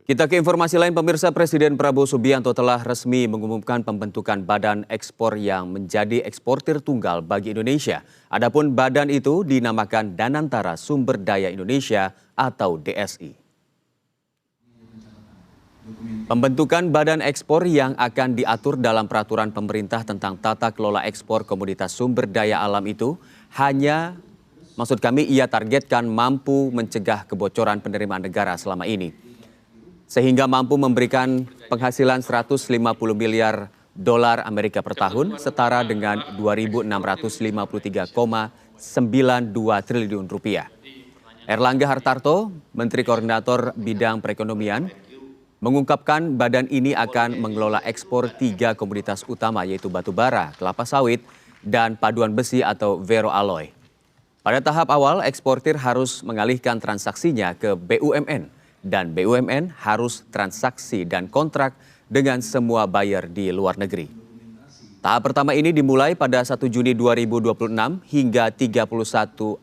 Kita ke informasi lain, pemirsa. Presiden Prabowo Subianto telah resmi mengumumkan pembentukan Badan Ekspor yang menjadi eksportir tunggal bagi Indonesia. Adapun badan itu dinamakan Danantara Sumber Daya Indonesia atau DSI. Pembentukan badan ekspor yang akan diatur dalam peraturan pemerintah tentang tata kelola ekspor komoditas sumber daya alam itu ia targetkan mampu mencegah kebocoran penerimaan negara selama ini, sehingga mampu memberikan penghasilan 150 miliar dolar Amerika per tahun, setara dengan 2.653,92 triliun rupiah. Erlangga Hartarto, Menteri Koordinator Bidang Perekonomian, mengungkapkan badan ini akan mengelola ekspor 3 komoditas utama, yaitu batu bara, kelapa sawit, dan paduan besi atau ferroalloy. Pada tahap awal, eksportir harus mengalihkan transaksinya ke BUMN, dan BUMN harus transaksi dan kontrak dengan semua buyer di luar negeri. Tahap pertama ini dimulai pada 1 Juni 2026 hingga 31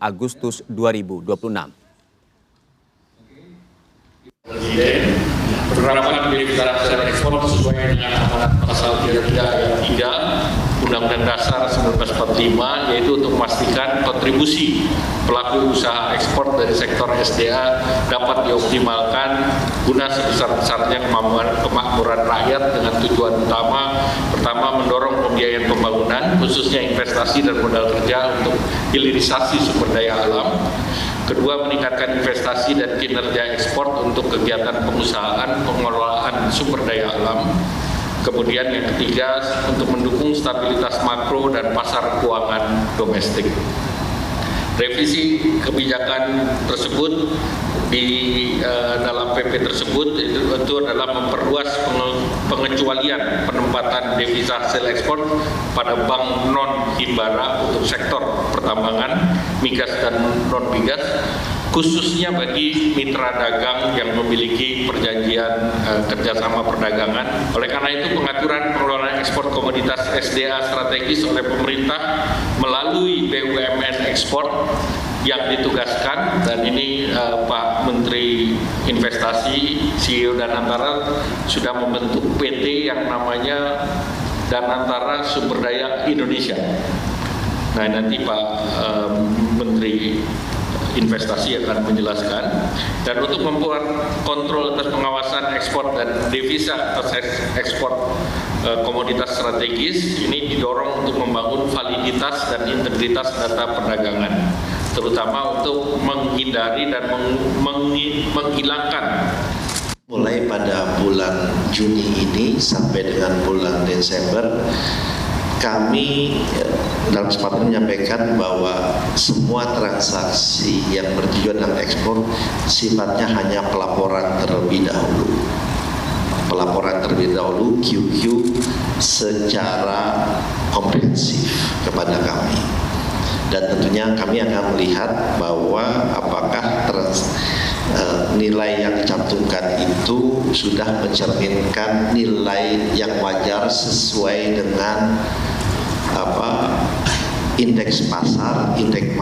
Agustus 2026. Presiden penerapan devisa hasil ekspor sesuai dengan amanat pasal 33 ayat 3 Undang-Undang Dasar 1945, yaitu untuk memastikan kontribusi pelaku usaha ekspor dari sektor SDA dapat dioptimalkan guna sebesar-besarnya kemakmuran rakyat dengan tujuan utama: pertama, mendorong pembiayaan pembangunan khususnya investasi dan modal kerja untuk hilirisasi sumber daya alam; kedua, meningkatkan investasi dan kinerja ekspor untuk kegiatan pengusahaan pengelolaan sumber daya alam; kemudian yang ketiga, untuk mendukung stabilitas makro dan pasar keuangan domestik. Revisi kebijakan tersebut di dalam PP tersebut itu adalah memperluas pengecualian penempatan devisa hasil ekspor pada bank non himbara untuk sektor pertambangan, migas dan non migas, khususnya bagi mitra dagang yang memiliki perjanjian kerjasama perdagangan. Oleh karena itu, pengaturan pengelolaan ekspor komoditas SDA strategis oleh pemerintah melalui BUMN ekspor yang ditugaskan, dan ini Pak Menteri Investasi, CEO Danantara sudah membentuk PT yang namanya Danantara Sumber Daya Indonesia. Nah, nanti Pak Menteri Investasi akan menjelaskan. Dan untuk membuat kontrol atas pengawasan ekspor dan devisa atas ekspor komoditas strategis, ini didorong untuk membangun validitas dan integritas data perdagangan, terutama untuk menghindari dan menghilangkan. Mulai pada bulan Juni ini sampai dengan bulan Desember, kami dalam kesempatan menyampaikan bahwa semua transaksi yang bertujuan dalam ekspor sifatnya hanya pelaporan terlebih dahulu. Pelaporan terlebih dahulu QQ secara komprehensif kepada kami. Dan tentunya kami akan melihat bahwa apakah nilai yang dicantumkan itu sudah mencerminkan nilai yang wajar sesuai dengan indeks pasar, indeks